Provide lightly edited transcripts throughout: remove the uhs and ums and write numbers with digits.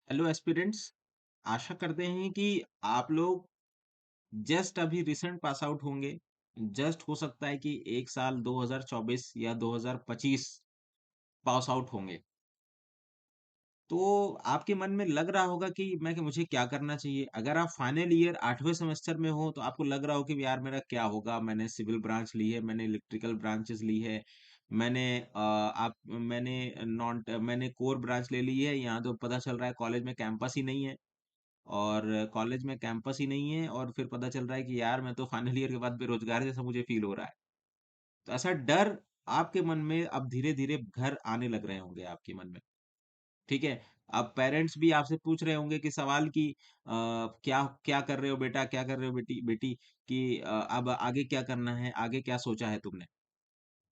Hello aspirants. आशा करते हैं कि आप लोग जस्ट अभी रिसेंट पास आउट होंगे। जस्ट हो सकता है कि एक साल 2024 या 2025 पास आउट होंगे। तो आपके मन में लग रहा होगा कि मुझे क्या करना चाहिए। अगर आप फाइनल ईयर 8वें सेमेस्टर में हो तो आपको लग रहा हो कि यार मेरा क्या होगा। मैंने सिविल ब्रांच ली है, मैंने इलेक्ट्रिकल ब्रांचेस ली है, मैंने मैंने कोर ब्रांच ले ली है। यहाँ तो पता चल रहा है कॉलेज में कैंपस ही नहीं है। और कॉलेज में कैंपस ही नहीं है और फिर पता चल रहा है कि यार मैं तो फाइनल ईयर के बाद बेरोजगार जैसा मुझे फील हो रहा है। तो ऐसा डर आपके मन में अब धीरे धीरे घर आने लग रहे होंगे आपके मन में। ठीक है। अब पेरेंट्स भी आपसे पूछ रहे होंगे कि सवाल कि क्या क्या कर रहे हो बेटा, क्या कर रहे हो बेटी बेटी, कि अब आगे क्या करना है, आगे क्या सोचा है तुमने।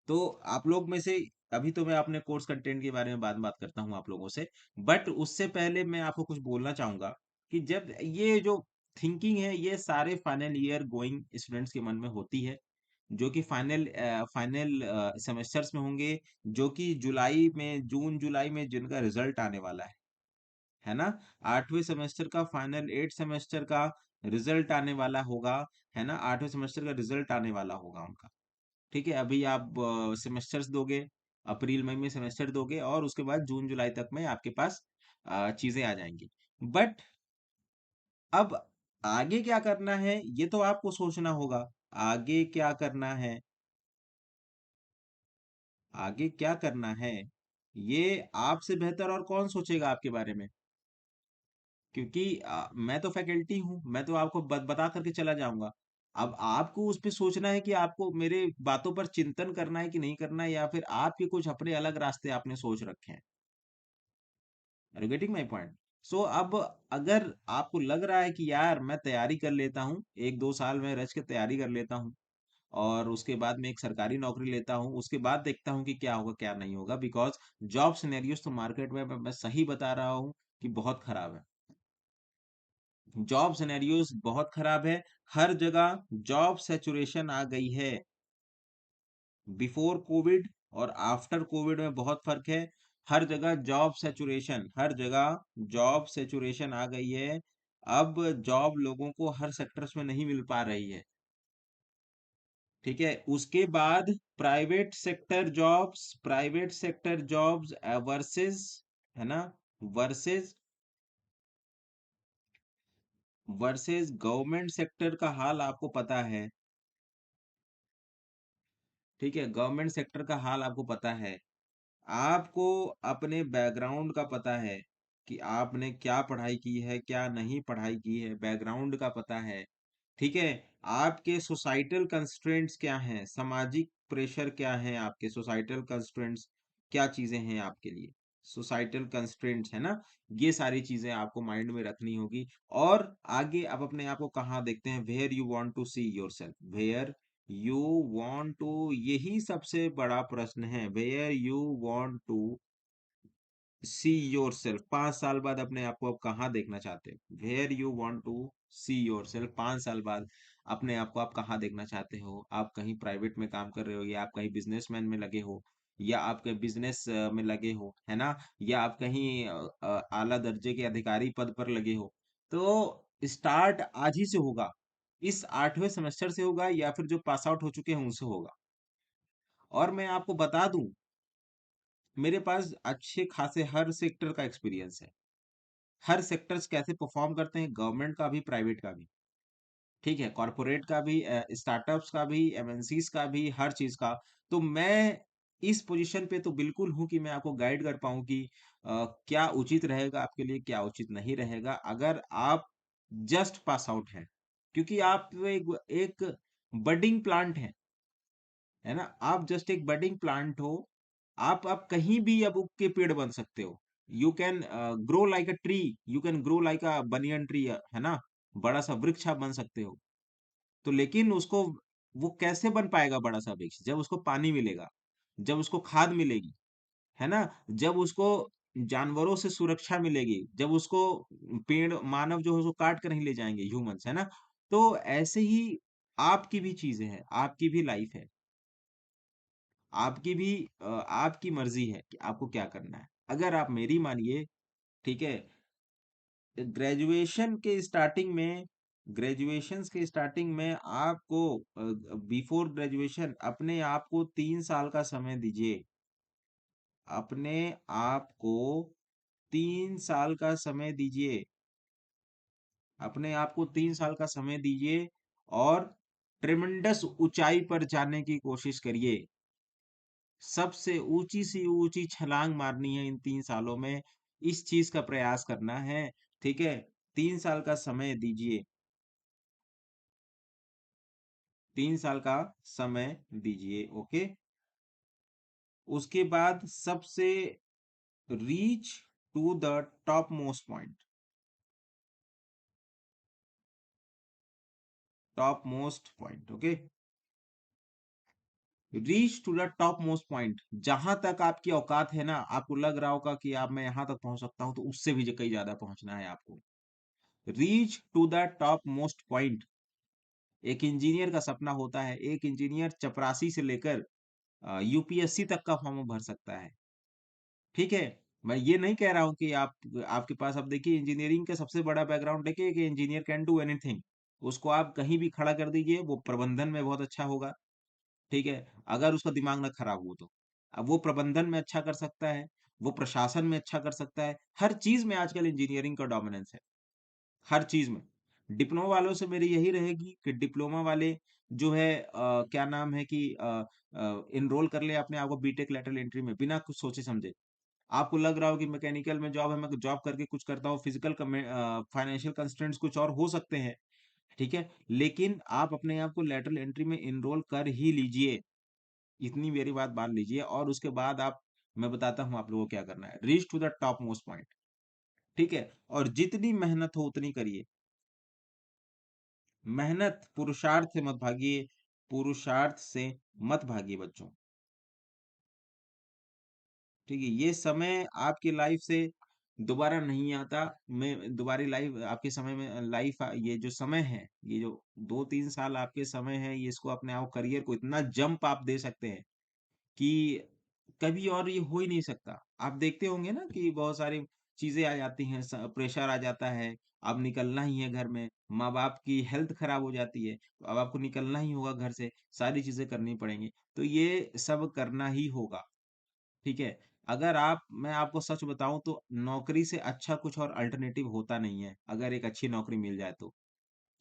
तो आप लोग में से अभी तो मैं अपने कोर्स कंटेंट के बारे में बात बात करता हूँ आप लोगों से। बट उससे पहले मैं आपको कुछ बोलना चाहूंगा कि जब ये जो थिंकिंग है ये सारे फाइनल ईयर गोइंग स्टूडेंट्स के मन में होती है, जो कि फाइनल सेमेस्टर्स में होंगे, जो कि जुलाई में, जून जुलाई में जिनका रिजल्ट आने वाला है ना। 8वें सेमेस्टर का, फाइनल 8 सेमेस्टर का रिजल्ट आने वाला होगा, है ना। 8वें सेमेस्टर का रिजल्ट आने वाला होगा उनका। ठीक है। अभी आप सेमेस्टर्स दोगे, अप्रैल मई में सेमेस्टर दोगे और उसके बाद जून जुलाई तक में आपके पास चीजें आ जाएंगी। बट अब आगे क्या करना है ये तो आपको सोचना होगा। आगे क्या करना है, आगे क्या करना है, ये आपसे बेहतर और कौन सोचेगा आपके बारे में। क्योंकि मैं तो फैकल्टी हूँ, मैं तो आपको बता करके चला जाऊंगा। अब आपको उस पे सोचना है कि आपको मेरे बातों पर चिंतन करना है कि नहीं करना है, या फिर आपके कुछ अपने अलग रास्ते आपने सोच रखे हैं। Are you getting my point. So अब अगर आपको लग रहा है कि यार मैं तैयारी कर लेता हूँ, 1-2 साल में रच के तैयारी कर लेता हूँ और उसके बाद मैं एक सरकारी नौकरी लेता हूँ, उसके बाद देखता हूँ कि क्या होगा क्या नहीं होगा। बिकॉज जॉब सिनेरियोस तो मार्केट में मैं सही बता रहा हूँ कि बहुत खराब है। जॉब सिनेरियोस बहुत खराब है। हर जगह जॉब सैचुरेशन आ गई है। बिफोर कोविड और आफ्टर कोविड में बहुत फर्क है। हर जगह जॉब सैचुरेशन, हर जगह जॉब सैचुरेशन आ गई है। अब जॉब लोगों को हर सेक्टर्स में नहीं मिल पा रही है। ठीक है। उसके बाद प्राइवेट सेक्टर जॉब्स वर्सेस, है ना, वर्सेस गवर्नमेंट सेक्टर का हाल आपको पता है। ठीक है। गवर्नमेंट सेक्टर का हाल आपको पता है। आपको अपने बैकग्राउंड का पता है कि आपने क्या पढ़ाई की है, क्या नहीं पढ़ाई की है, बैकग्राउंड का पता है। ठीक है। आपके सोसाइटल कंस्ट्रेंट्स क्या हैं, सामाजिक प्रेशर क्या है, आपके सोसाइटल कंस्ट्रेंट्स क्या चीजें हैं आपके लिए। सोसाइटल कंस्ट्रेंट्स, है ना। ये सारी चीजें आपको माइंड में रखनी होगी। और आगे आप अपने आप को कहाँ देखते हैं, where you want to see yourself, where you want to, यही सबसे बड़ा प्रश्न है। Where you want to see yourself, 5 साल बाद अपने आप को आप कहाँ देखना चाहते हो। Where you want to see yourself, 5 साल बाद अपने आप को आप कहाँ देखना चाहते हो। आप कहीं प्राइवेट में काम कर रहे हो, या आप कहीं बिजनेसमैन में लगे हो, या आप कहीं बिजनेस में लगे हो, है ना, या आप कहीं आला दर्जे के अधिकारी पद पर लगे हो। तो स्टार्ट आज ही से होगा। इस 8वें सेमेस्टर से होगा, या फिर जो पास आउट हो चुके हैं उनसे होगा। और मैं आपको बता दूं, मेरे पास अच्छे खासे हर सेक्टर का एक्सपीरियंस है। हर सेक्टर्स कैसे परफॉर्म करते हैं, गवर्नमेंट का भी, प्राइवेट का भी। ठीक है। कॉरपोरेट का भी, स्टार्टअप्स का भी, एमएनसीज का भी, हर चीज का। तो मैं इस पोजीशन पे तो बिल्कुल हूं कि मैं आपको गाइड कर पाऊं कि क्या उचित रहेगा आपके लिए, क्या उचित नहीं रहेगा, अगर आप जस्ट पास आउट हैं। क्योंकि आप एक बडिंग प्लांट है ना। आप जस्ट एक बडिंग प्लांट हो। आप कहीं भी अब उग के पेड़ बन सकते हो। You can grow like a tree, you can grow like a banyan tree, है ना। बड़ा सा वृक्ष आप बन सकते हो। तो लेकिन उसको, वो कैसे बन पाएगा बड़ा सा वृक्ष, जब उसको पानी मिलेगा, जब उसको खाद मिलेगी, है ना, जब उसको जानवरों से सुरक्षा मिलेगी, जब उसको पेड़, मानव जो है उसको काट कर नहीं ले जाएंगे, ह्यूमंस, है ना। तो ऐसे ही आपकी भी चीजें हैं, आपकी भी लाइफ है, आपकी भी आपकी मर्जी है कि आपको क्या करना है। अगर आप मेरी मानिए, ठीक है, ग्रेजुएशन के स्टार्टिंग में ग्रेजुएशंस के स्टार्टिंग में आपको बिफोर ग्रेजुएशन अपने आप को 3 साल का समय दीजिए। अपने आप को 3 साल का समय दीजिए। अपने आप को 3 साल का समय दीजिए और ट्रेमेंडस ऊंचाई पर जाने की कोशिश करिए। सबसे ऊंची सी ऊंची छलांग मारनी है इन 3 सालों में। इस चीज का प्रयास करना है। ठीक है, 3 साल का समय दीजिए। 3 साल का समय दीजिए। ओके। उसके बाद सबसे reach to the top most point. Top most point. Okay. Reach to the top most point, जहां तक आपकी औकात है ना, आपको लग रहा होगा कि आप मैं यहां तक पहुंच सकता हूं, तो उससे भी कहीं ज्यादा पहुंचना है आपको। Reach to the top most point एक इंजीनियर का सपना होता है। एक इंजीनियर चपरासी से लेकर यूपीएससी तक का फॉर्म भर सकता है। ठीक है। मैं ये नहीं कह रहा हूं कि आप आपके पास, अब देखिए इंजीनियरिंग का सबसे बड़ा बैकग्राउंड देखिए कि इंजीनियर कैन डू एनीथिंग। उसको आप कहीं भी खड़ा कर दीजिए, वो प्रबंधन में बहुत अच्छा होगा। ठीक है, अगर उसका दिमाग ना खराब हो तो। अब वो प्रबंधन में अच्छा कर सकता है, वो प्रशासन में अच्छा कर सकता है। हर चीज में आजकल इंजीनियरिंग का डोमिनेंस है, हर चीज में। डिप्लोमा वालों से मेरी यही रहेगी कि डिप्लोमा वाले जो है क्या नाम है कि इनरोल कर ले अपने आप को बीटेक लेटरल एंट्री में बिना कुछ सोचे समझे। आपको लग रहा हो कि मैकेनिकल में जॉब है, मैं जॉब करके कुछ करता हूँ, फिजिकल फाइनेंशियल कंस्ट्रेंट्स कुछ और हो सकते हैं। ठीक है, लेकिन आप अपने आप को लेटरल एंट्री में इनरोल कर ही लीजिए। इतनी मेरी बात मान लीजिए, और उसके बाद आप, मैं बताता हूँ आप लोगों को क्या करना है। Reach to the top most point. ठीक है, और जितनी मेहनत हो उतनी करिए। मेहनत, पुरुषार्थ से मत भागिए। पुरुषार्थ से मत भागिए बच्चों। ठीक है, ये समय आपकी लाइफ से दोबारा नहीं आता। मैं दोबारा लाइफ आपके समय में लाइफ, ये जो समय है, ये जो 2-3 साल आपके समय है, ये इसको अपने आप करियर को इतना जंप आप दे सकते हैं कि कभी और ये हो ही नहीं सकता। आप देखते होंगे ना कि बहुत सारी चीजें आ जाती हैं, प्रेशर आ जाता है। अब निकलना ही है घर में, माँ बाप की हेल्थ खराब हो जाती है, तो अब आपको निकलना ही होगा घर से, सारी चीजें करनी पड़ेंगी, तो ये सब करना ही होगा। ठीक है। अगर आप मैं आपको सच बताऊं तो नौकरी से अच्छा कुछ और अल्टरनेटिव होता नहीं है, अगर एक अच्छी नौकरी मिल जाए तो।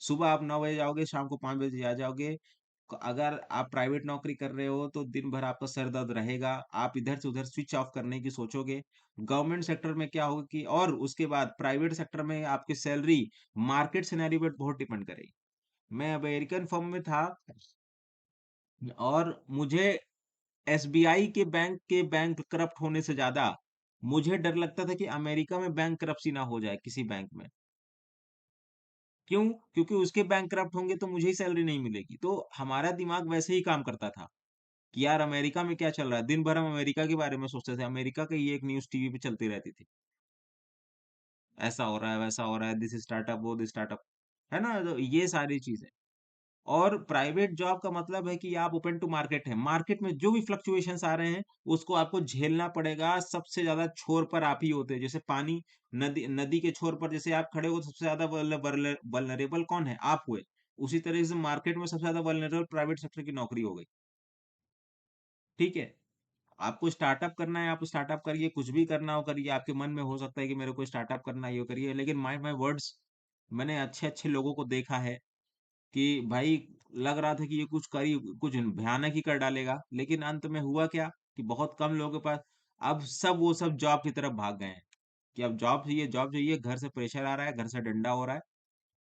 सुबह आप 9 बजे जाओगे, शाम को 5 बजे आ जाओगे। अगर आप प्राइवेट नौकरी कर रहे हो तो दिन भर आपका सर दर्द रहेगा, आप इधर से उधर स्विच ऑफ करने की सोचोगे। गवर्नमेंट सेक्टर में क्या होगा कि, और उसके बाद प्राइवेट सेक्टर में आपकी सैलरी मार्केट सिनेरियो पर बहुत डिपेंड करेगी। मैं अमेरिकन फर्म में था, और मुझे एसबीआई के बैंक करप्ट होने से ज्यादा मुझे डर लगता था कि अमेरिका में बैंक करप्सी ना हो जाए किसी बैंक में। क्यों? क्योंकि उसके बैंक करप्ट होंगे तो मुझे ही सैलरी नहीं मिलेगी। तो हमारा दिमाग वैसे ही काम करता था कि यार अमेरिका में क्या चल रहा है, दिन भर हम अमेरिका के बारे में सोचते थे। अमेरिका की ये एक न्यूज टीवी पे चलती रहती थी, ऐसा हो रहा है, वैसा हो रहा है, दिस स्टार्टअप, वो दिस स्टार्टअप, है ना, तो ये सारी चीजें। और प्राइवेट जॉब का मतलब है कि आप ओपन टू मार्केट है, मार्केट में जो भी फ्लक्चुएशंस आ रहे हैं उसको आपको झेलना पड़ेगा। सबसे ज्यादा छोर पर आप ही होते हैं, जैसे पानी, नदी नदी के छोर पर जैसे आप खड़े हो, सबसे ज्यादा वल्नरेबल कौन है? आप हुए। उसी तरह से मार्केट में सबसे ज्यादा वल्नरेबल प्राइवेट सेक्टर की नौकरी हो गई। ठीक है, आपको स्टार्टअप करना है, आप स्टार्टअप करिए, कुछ भी करना हो करिए। आपके मन में हो सकता है कि मेरे को स्टार्टअप करना है, ये करिए, लेकिन माइंड माय वर्ड्स, मैंने अच्छे अच्छे लोगों को देखा है कि भाई लग रहा था कि ये कुछ भयानक ही कर डालेगा, लेकिन अंत में हुआ क्या कि बहुत कम लोगों के पास, अब सब वो सब जॉब की तरफ भाग गए हैं कि अब जॉब चाहिए, जॉब चाहिए, घर से प्रेशर आ रहा है, घर से डंडा हो रहा है,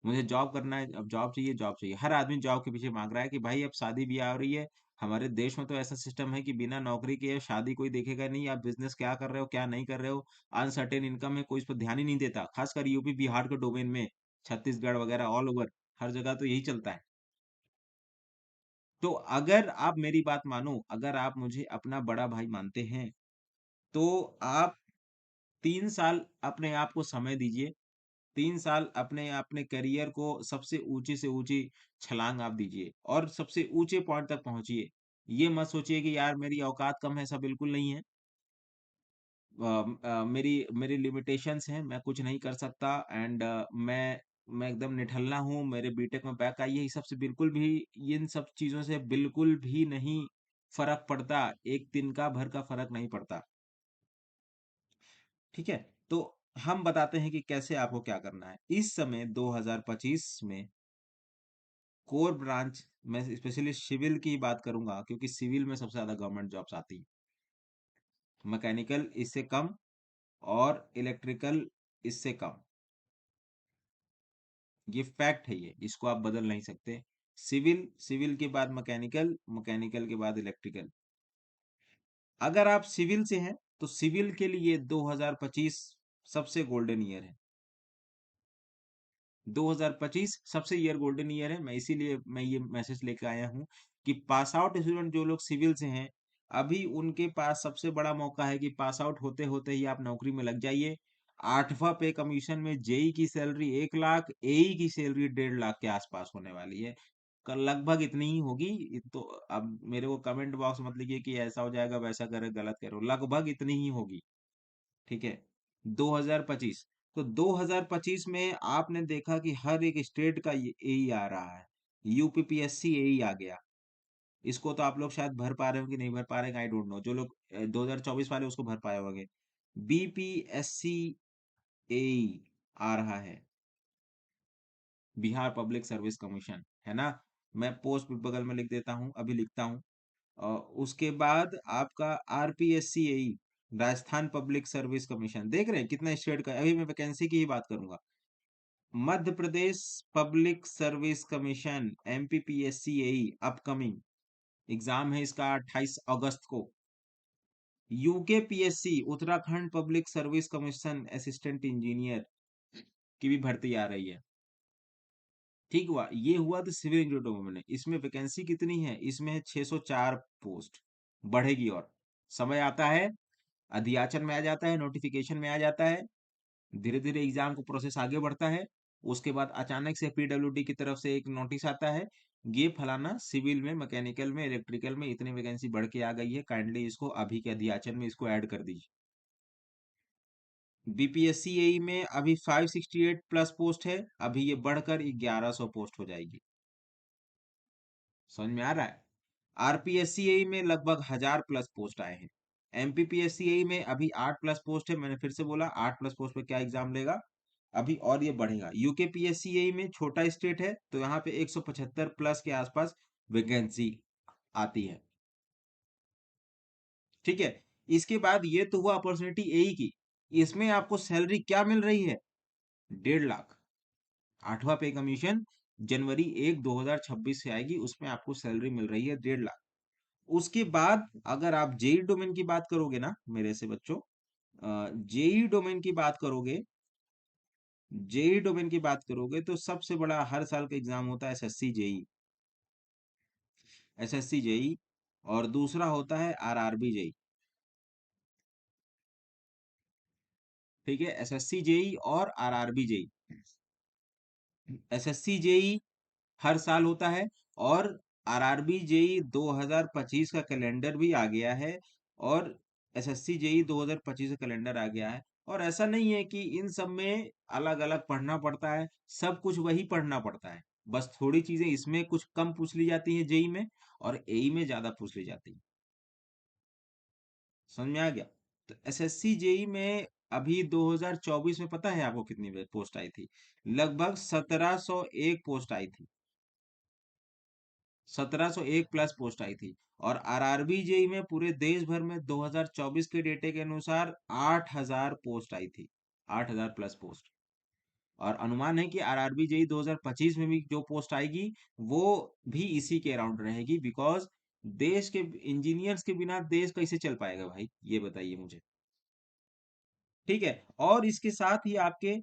मुझे जॉब करना है, अब जॉब चाहिए, जॉब चाहिए। हर आदमी जॉब के पीछे भाग रहा है कि भाई अब शादी ब्याह हो रही है। हमारे देश में तो ऐसा सिस्टम है कि बिना नौकरी के शादी कोई देखेगा नहीं। आप बिजनेस क्या कर रहे हो, क्या नहीं कर रहे हो, अनसर्टेन इनकम है, कोई इस पर ध्यान ही नहीं देता, खासकर यूपी बिहार के डोमेन में, छत्तीसगढ़ वगैरह ऑल ओवर, हर जगह तो यही चलता है। तो अगर आप मेरी बात मानो, अगर आप मुझे अपना बड़ा भाई मानते हैं, तो आप 3 साल अपने आप को समय दीजिए। 3 साल अपने अपने करियर को सबसे ऊंची से ऊंची छलांग आप दीजिए, और सबसे ऊंचे पॉइंट तक पहुंचिए। ये मत सोचिए कि यार मेरी औकात कम है, ऐसा बिल्कुल नहीं है। मेरी मेरी लिमिटेशंस हैं, मैं कुछ नहीं कर सकता एंड मैं एकदम निठल्ला हूँ, मेरे बीटेक में बैक आई है, ये सब से बिल्कुल भी, इन सब चीज़ों से बिल्कुल भी नहीं फ़र्क पड़ता, एक तिनका भर का फ़र्क नहीं पड़ता, ठीक है? तो हम बताते हैं कि कैसे आपको क्या करना है। इस समय 2025 में कोर ब्रांच, मैं स्पेशली सिविल की बात करूँगा क्योंकि सिविल में सबसे ज़्यादा गवर्नमेंट जॉब्स आती हैं। मैकेनिकल इससे कम और इलेक्ट्रिकल इससे कम। ये फैक्ट है ये, इसको आप बदल नहीं सकते। सिविल, सिविल के बाद मैकेनिकल, मैकेनिकल के बाद इलेक्ट्रिकल। अगर आप सिविल से हैं, तो सिविल के लिए 2025 सबसे गोल्डन ईयर है। 2025 सबसे ईयर गोल्डन ईयर है। मैं इसीलिए मैं ये मैसेज लेके आया हूँ कि पास आउट स्टूडेंट जो लोग सिविल से हैं, अभी उनके पास सबसे बड़ा मौका है कि पास आउट होते होते ही आप नौकरी में लग जाइए। 8वां पे कमीशन में जेई की सैलरी 1 लाख, एई की सैलरी 1.5 लाख के आसपास होने वाली है। लगभग इतनी ही होगी। तो अब मेरे को कमेंट बॉक्स मत लिखिए कि ऐसा हो जाएगा वैसा करे, गलत करो, लगभग इतनी ही होगी, ठीक है? 2025, तो 2025 में आपने देखा कि हर एक स्टेट का ये एई आ रहा है। यूपीपीएससी एई आ गया। इसको तो आप लोग शायद भर पा रहे हो कि नहीं भर पा रहे हैं, आई डोंट नो। जो लोग 2024 वाले उसको भर पाए होंगे। बीपीएससी एई आ रहा है, बिहार पब्लिक सर्विस कमीशन, है ना? मैं पोस्ट भी बगल में लिख देता हूँ, अभी लिखता हूँ। उसके बाद आपका आरपीएससी एई, राजस्थान पब्लिक सर्विस कमीशन। देख रहे हैं कितना स्टेट का, अभी मैं वैकेंसी की ही बात करूंगा। Madhya Pradesh public service commission, MPPSC एई, अपकमिंग एग्जाम है इसका 28 अगस्त को। UK PSC, Uttarakhand public service commission, assistant engineer की भी भर्ती आ रही है। ठीक हुआ, ये हुआ तो सिविल इंजीनियरों में। इसमें वैकेंसी कितनी है? इसमें है 604 पोस्ट। बढ़ेगी और समय आता है, अधियाचन में आ जाता है, नोटिफिकेशन में आ जाता है, धीरे धीरे एग्जाम को प्रोसेस आगे बढ़ता है। उसके बाद अचानक से पीडब्ल्यूडी की तरफ से एक नोटिस आता है, ये फलाना सिविल में, मैकेनिकल में, इलेक्ट्रिकल में इतनी वैकेंसी बढ़ के आ गई है, काइंडली इसको अभी के अधियाचन में इसको ऐड कर दीजिए। बीपीएससी में अभी 568 प्लस पोस्ट है, अभी ये बढ़कर 1100 पोस्ट हो जाएगी। समझ में आ रहा है? आरपीएससी में लगभग 1000 प्लस पोस्ट आए हैं। एमपीपीएससी में अभी 8 प्लस पोस्ट है। मैंने फिर से बोला 8 प्लस पोस्ट पे क्या एग्जाम लेगा, अभी और ये बढ़ेगा। यूके पीएससी में छोटा स्टेट है, तो यहाँ पे 175 प्लस के आसपास वैकेंसी आती है, ठीक है? इसके बाद ये तो हुआ अपॉर्चुनिटी एई की। इसमें आपको सैलरी क्या मिल रही है? 1.5 लाख। 8वां पे कमीशन जनवरी 1 2026 से आएगी, उसमें आपको सैलरी मिल रही है 1.5 लाख। उसके बाद अगर आप जेई डोमेन की बात करोगे ना मेरे से बच्चों, जेई डोमेन की बात करोगे, जेई डोमेन की बात करोगे तो सबसे बड़ा हर साल का एग्जाम होता है एसएससी जेई, एसएससी जेई। और दूसरा होता है आरआरबी जेई, ठीक है? एसएससी जेई और आरआरबी जेई। एसएससी जेई हर साल होता है, और आरआरबी जेई 2025 का कैलेंडर भी आ गया है, और एसएससी जेई 2025 का कैलेंडर आ गया है। और ऐसा नहीं है कि इन सब में अलग अलग पढ़ना पड़ता है, सब कुछ वही पढ़ना पड़ता है। बस थोड़ी चीजें इसमें कुछ कम पूछ ली जाती है जेई में, और एई में ज्यादा पूछ ली जाती है। समझ में आ गया? तो एसएससी जेई में अभी 2024 में पता है आपको कितनी पोस्ट आई थी? लगभग 1701 पोस्ट आई थी। 1701 प्लस पोस्ट आई थी। और आरआरबी जेई में पूरे देश भर में 2024 के डेटे के अनुसार 8000 पोस्ट आई थी। 8000 प्लस पोस्ट। और अनुमान है कि आरआरबी जेई 2025 में भी जो पोस्ट आएगी, वो भी इसी के अराउंड रहेगी, बिकॉज देश के इंजीनियर्स के बिना देश कैसे चल पाएगा भाई, ये बताइए मुझे। ठीक है? और इसके साथ ही आपके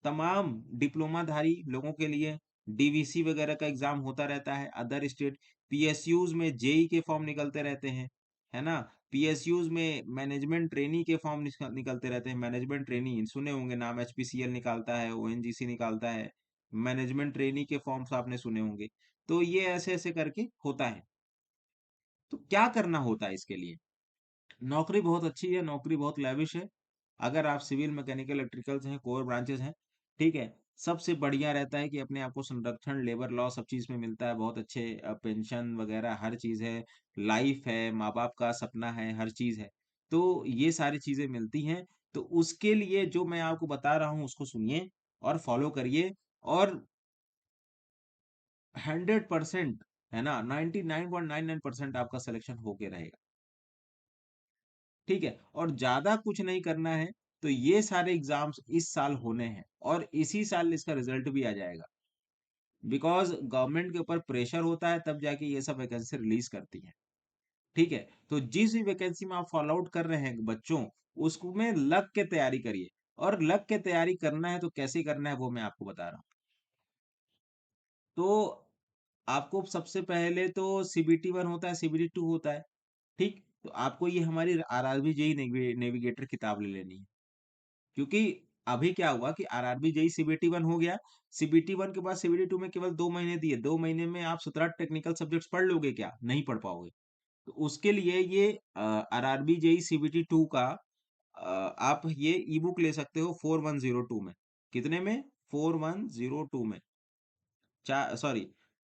तमाम डिप्लोमाधारी लोगों के लिए डीवीसी वगैरह का एग्जाम होता रहता है। अदर स्टेट पीएसयूज में जेई के फॉर्म निकलते रहते हैं, है ना? पीएसयूज में मैनेजमेंट ट्रेनी के फॉर्म निकलते रहते हैं। मैनेजमेंट ट्रेनी सुने होंगे नाम, एचपीसीएल निकालता है, ओएनजीसी निकालता है। मैनेजमेंट ट्रेनी के फॉर्म्स आपने सुने होंगे। तो ये ऐसे ऐसे करके होता है। तो क्या करना होता है इसके लिए? नौकरी बहुत अच्छी है, नौकरी बहुत लैविश है। अगर आप सिविल, मैकेनिकल, इलेक्ट्रिकल्स हैं, कोर ब्रांचेस हैं, ठीक है, सबसे बढ़िया रहता है कि अपने आप को संरक्षण, लेबर लॉ सब चीज़ में मिलता है, बहुत अच्छे पेंशन वगैरह हर चीज़ है, लाइफ है, माँ-बाप का सपना है, हर चीज़ है। तो ये सारी चीज़ें मिलती हैं, तो उसके लिए जो मैं आपको बता रहा हूँ उसको सुनिए और फॉलो करिए और 100% है ना 99.99% आपका सिलेक्शन होके रहेगा। ठीक है, और ज्यादा कुछ नहीं करना है, तो ये सारे एग्जाम्स इस साल होने हैं और इसी साल इसका रिजल्ट भी आ जाएगा, बिकॉज गवर्नमेंट के ऊपर प्रेशर होता है तब जाके ये सब वैकेंसी रिलीज करती है। ठीक है, तो जिस भी वैकेंसी में आप फॉलो आउट कर रहे हैं बच्चों, उसमें लग के तैयारी करिए। और लग के तैयारी करना है तो कैसे करना है वो मैं आपको बता रहा हूँ। तो आपको सबसे पहले तो सीबीटी 1 होता है, सीबीटी 2 होता है। ठीक, तो आपको ये हमारी आरआरबी जेई नेविगेटर किताब ले लेनी है, क्योंकि अभी क्या हुआ कि आरआरबी जेई सीबीटी 1 हो गया। सीबीटी 1 के बाद सीबीटी 2 में केवल 2 महीने दिए, 2 महीने में आप 17 टेक्निकल सब्जेक्ट्स पढ़ लोगे क्या? नहीं पढ़ पाओगे। तो उसके लिए ये आरआरबी जेई सीबीटी 2 का आप ये ई बुक ले सकते हो 4102 में। कितने में? 4102 में।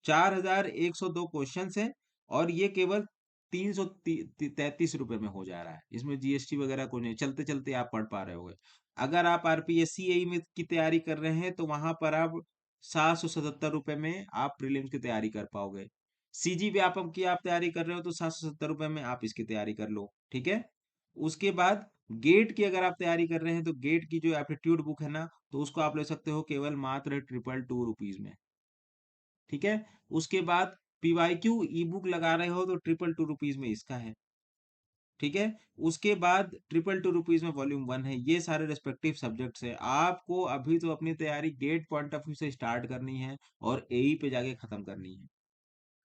4102 क्वेश्चन है और ये केवल 333 रुपए में हो जा रहा है। इसमें जीएसटी वगैरह को नहीं, चलते चलते आप पढ़ पा रहे होगे। अगर आप आरपीएससी एई में की तैयारी कर रहे हैं तो वहां पर आप 777 रुपए में आप प्रीलिम्स की तैयारी कर पाओगे। सीजी व्यापम की आप तैयारी कर रहे हो तो 770 रुपए में आप इसकी तैयारी कर लो। ठीक है, उसके बाद गेट की अगर आप तैयारी कर रहे हैं तो गेट की जो एप्टीट्यूड बुक है ना, तो उसको आप ले सकते हो केवल मात्र 222 रुपीज में। ठीक है, उसके बाद पीवाईक्यू ई बुक लगा रहे हो तो 222 रुपीज में इसका है। ठीक है, उसके बाद 222 में वॉल्यूम 1 है। ये सारे रिस्पेक्टिव सब्जेक्ट्स है। आपको अभी तो अपनी तैयारी गेट पॉइंट ऑफ व्यू से स्टार्ट करनी है और एई पे जाके खत्म करनी है।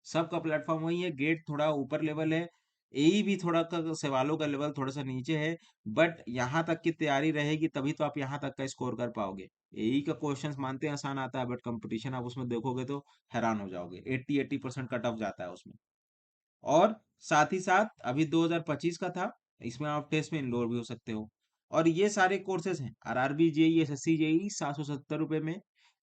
सबका प्लेटफॉर्म वही है, गेट थोड़ा ऊपर लेवल है, एई भी थोड़ा का सवालों का लेवल थोड़ा सा नीचे है। बट यहाँ तक की तैयारी रहेगी तभी तो आप यहाँ तक का स्कोर कर पाओगे। एई का क्वेश्चंस मानते हैं आसान आता है, बट कंपटीशन आप उसमें देखोगे तो हैरान हो जाओगे। 80% कट ऑफ जाता है उसमें। और साथ ही साथ अभी 2025 का था, इसमें आप टेस्ट में इनरोल भी हो सकते हो। और ये सारे कोर्सेज हैं, आरआरबी जेई, एसएससी जेई, 770 रुपए में।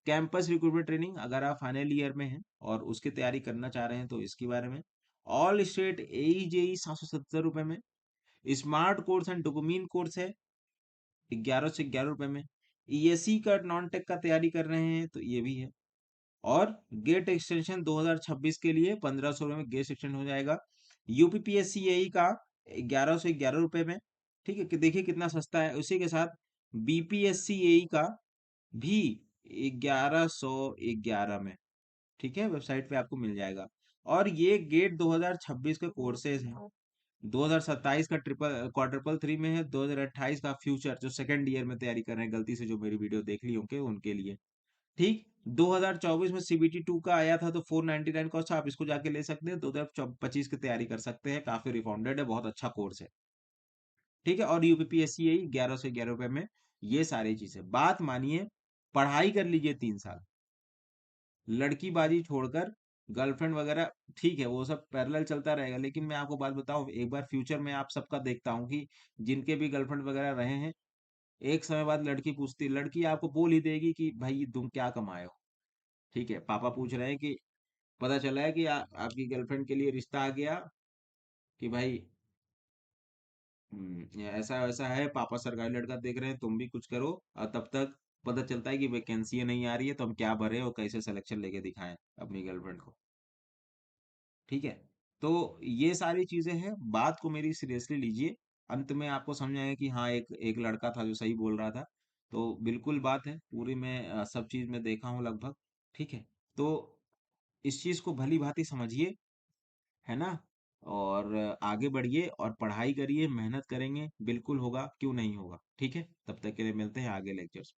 कैंपस रिक्रूटमेंट ट्रेनिंग अगर आप फाइनल ईयर में हैं और उसकी तैयारी करना चाह रहे हैं तो इसके बारे में। ऑल स्टेट एई जेई 770 रुपए में। Smart course and dopamine course है 11 से 11 रुपए में। ईएससी का नॉन टेक का तैयारी कर रहे हैं तो ये भी है। और गेट एक्सटेंशन 2026 के लिए 1500 रुपये में गेट एक्सटेंड हो जाएगा। यूपीपीएससी एई का 1111 रुपए में। ठीक है, कि देखिए कितना सस्ता है। उसी के साथ बीपीएससी एई का भी 1111 में। ठीक है, वेबसाइट पे आपको मिल जाएगा। और ये गेट 2026 के कोर्सेज हैं। 2027 का ट्रिपल क्वाड्रुपल थ्री में है। 2028 का फ्यूचर जो सेकंड ईयर में तैयारी कर रहे हैं, गलती से जो मेरी वीडियो देख ली होंगे उनके लिए। ठीक, 2024 में सीबीटी 2 का आया था तो 499 कॉस्ट, आप इसको जाके ले सकते हैं। 2025 की तैयारी कर सकते हैं, काफी रिफाउंडेड है, बहुत अच्छा कोर्स है। ठीक है, और यूपीपीएससी यही 11 से 11 रुपए में। ये सारी चीजें बात मानिए, पढ़ाई कर लीजिए 3 साल, लड़की बाजी छोड़कर। गर्लफ्रेंड वगैरह ठीक है, वो सब पैरेलल चलता रहेगा, लेकिन मैं आपको बात बताऊं, एक बार फ्यूचर में आप सबका देखता हूँ कि जिनके भी गर्लफ्रेंड वगैरह रहे हैं, एक समय बाद लड़की पूछती, लड़की आपको बोल ही देगी कि भाई तुम क्या कमाए हो। ठीक है, पापा पूछ रहे हैं कि पता चला है कि आपकी गर्लफ्रेंड के लिए रिश्ता आ गया कि भाई ये ऐसा ऐसा है, पापा सरकारी लड़का देख रहे हैं, तुम भी कुछ करो। और तब तक पता चलता है कि वैकेंसी नहीं आ रही है, तो हम क्या भरे और कैसे सिलेक्शन लेके दिखाएं अपनी गर्लफ्रेंड को। ठीक है, तो ये सारी चीजें हैं, बात को मेरी सीरियसली लीजिए। अंत में आपको समझ आएगा कि हाँ, एक एक लड़का था जो सही बोल रहा था। तो बिल्कुल बात है पूरी, मैं सब चीज में देखा हूँ लगभग। ठीक है, तो इस चीज को भली भांति समझिए, है ना। और आगे बढ़िए और पढ़ाई करिए, मेहनत करेंगे बिल्कुल होगा, क्यों नहीं होगा। ठीक है, तब तक के लिए मिलते हैं आगे लेक्चर्स।